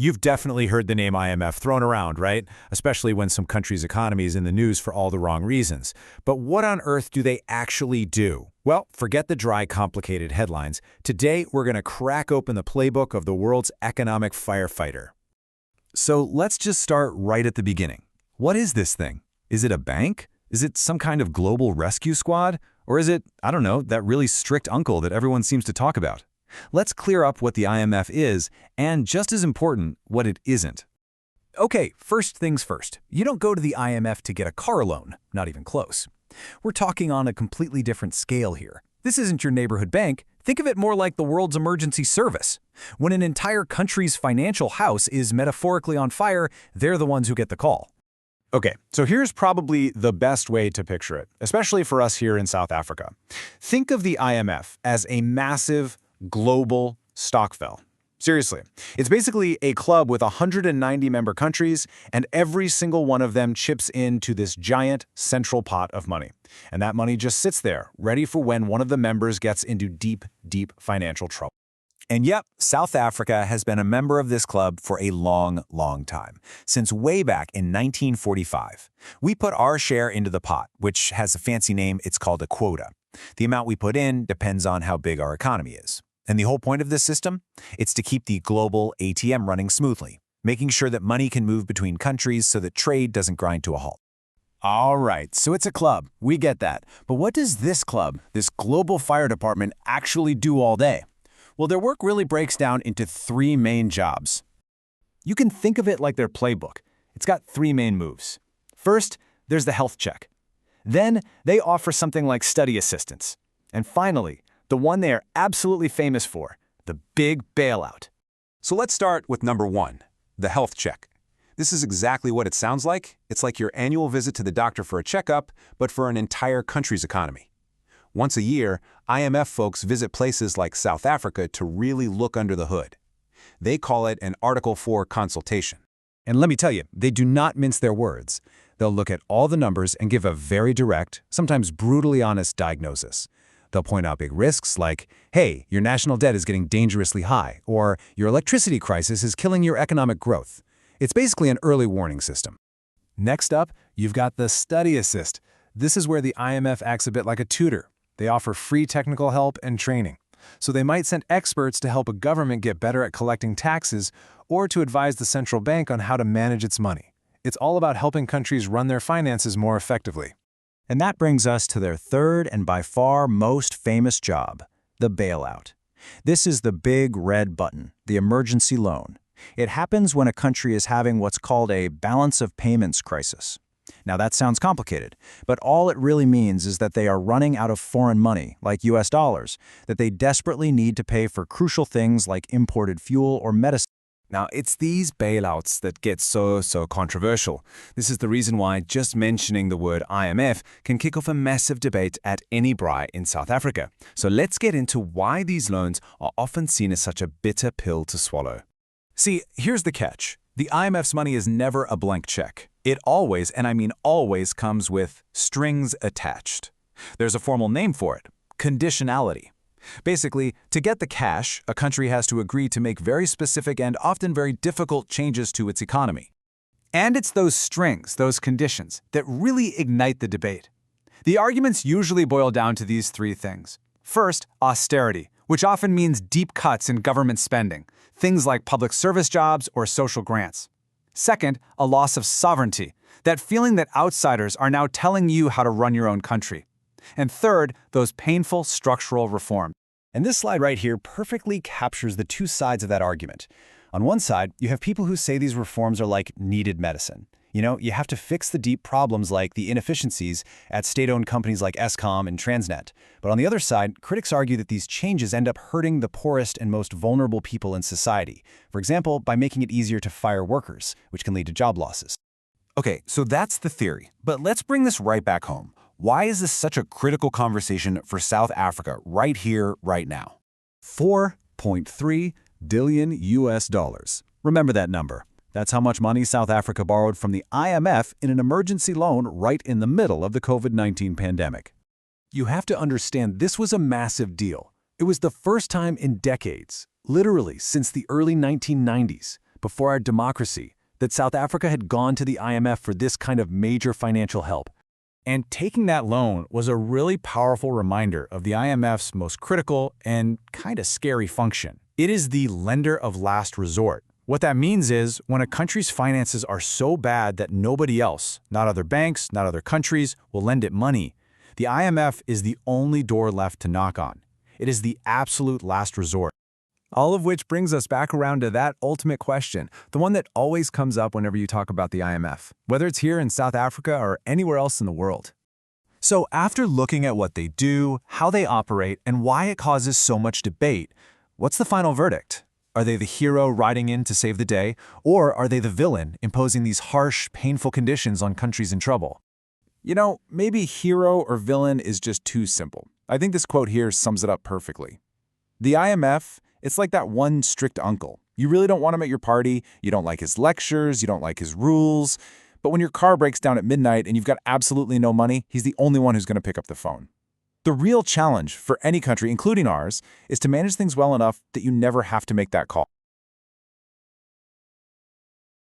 You've definitely heard the name IMF thrown around, right? Especially when some country's economy is in the news for all the wrong reasons. But what on earth do they actually do? Well, forget the dry, complicated headlines. Today, we're going to crack open the playbook of the world's economic firefighter. So let's just start right at the beginning. What is this thing? Is it a bank? Is it some kind of global rescue squad? Or is it, I don't know, that really strict uncle that everyone seems to talk about? Let's clear up what the IMF is, and just as important, what it isn't. Okay, first things first. You don't go to the IMF to get a car loan, not even close. We're talking on a completely different scale here. This isn't your neighborhood bank. Think of it more like the world's emergency service. When an entire country's financial house is metaphorically on fire, they're the ones who get the call. Okay, so here's probably the best way to picture it, especially for us here in South Africa. Think of the IMF as a massive, global Stokvel. Seriously, it's basically a club with 190 member countries, and every single one of them chips into this giant central pot of money. And that money just sits there, ready for when one of the members gets into deep, deep financial trouble. And yep, South Africa has been a member of this club for a long, long time, since way back in 1945. We put our share into the pot, which has a fancy name. It's called a quota. The amount we put in depends on how big our economy is. And the whole point of this system? It's to keep the global ATM running smoothly, making sure that money can move between countries so that trade doesn't grind to a halt. All right, so it's a club. We get that. But what does this club, this global fire department, actually do all day? Well, their work really breaks down into three main jobs. You can think of it like their playbook. It's got three main moves. First, there's the health check. Then, they offer something like study assistance. And finally, the one they are absolutely famous for, the big bailout. So let's start with number one, the health check. This is exactly what it sounds like. It's like your annual visit to the doctor for a checkup, but for an entire country's economy. Once a year, IMF folks visit places like South Africa to really look under the hood. They call it an Article 4 consultation. And let me tell you, they do not mince their words. They'll look at all the numbers and give a very direct, sometimes brutally honest diagnosis. They'll point out big risks like, hey, your national debt is getting dangerously high, or your electricity crisis is killing your economic growth. It's basically an early warning system. Next up, you've got the study assist. This is where the IMF acts a bit like a tutor. They offer free technical help and training. So they might send experts to help a government get better at collecting taxes or to advise the central bank on how to manage its money. It's all about helping countries run their finances more effectively. And that brings us to their third and by far most famous job, the bailout. This is the big red button, the emergency loan. It happens when a country is having what's called a balance of payments crisis. Now that sounds complicated, but all it really means is that they are running out of foreign money, like US dollars, that they desperately need to pay for crucial things like imported fuel or medicine. Now, it's these bailouts that get so controversial. This is the reason why just mentioning the word IMF can kick off a massive debate at any braai in South Africa. So let's get into why these loans are often seen as such a bitter pill to swallow. See, here's the catch. The IMF's money is never a blank check. It always, and I mean always, comes with strings attached. There's a formal name for it, conditionality. Basically, to get the cash, a country has to agree to make very specific and often very difficult changes to its economy. And it's those strings, those conditions, that really ignite the debate. The arguments usually boil down to these three things. First, austerity, which often means deep cuts in government spending, things like public service jobs or social grants. Second, a loss of sovereignty, that feeling that outsiders are now telling you how to run your own country. And third, those painful structural reforms. And this slide right here perfectly captures the two sides of that argument. On one side, you have people who say these reforms are like needed medicine. You have to fix the deep problems like the inefficiencies at state-owned companies like Eskom and Transnet. But on the other side, critics argue that these changes end up hurting the poorest and most vulnerable people in society. For example, by making it easier to fire workers, which can lead to job losses. Okay, so that's the theory. But let's bring this right back home. Why is this such a critical conversation for South Africa right here, right now? $4.3 billion US dollars. Remember that number. That's how much money South Africa borrowed from the IMF in an emergency loan right in the middle of the COVID-19 pandemic. You have to understand this was a massive deal. It was the first time in decades, literally since the early 1990s, before our democracy, that South Africa had gone to the IMF for this kind of major financial help. And taking that loan was a really powerful reminder of the IMF's most critical and kind of scary function. It is the lender of last resort. What that means is when a country's finances are so bad that nobody else, not other banks, not other countries, will lend it money, the IMF is the only door left to knock on. It is the absolute last resort. All of which brings us back around to that ultimate question, the one that always comes up whenever you talk about the IMF, whether it's here in South Africa or anywhere else in the world. So after looking at what they do, how they operate, and why it causes so much debate, what's the final verdict? Are they the hero riding in to save the day, or are they the villain imposing these harsh, painful conditions on countries in trouble? You know, maybe hero or villain is just too simple. I think this quote here sums it up perfectly. The IMF, it's like that one strict uncle. You really don't want him at your party, you don't like his lectures, you don't like his rules, but when your car breaks down at midnight and you've got absolutely no money, he's the only one who's going to pick up the phone. The real challenge for any country, including ours, is to manage things well enough that you never have to make that call.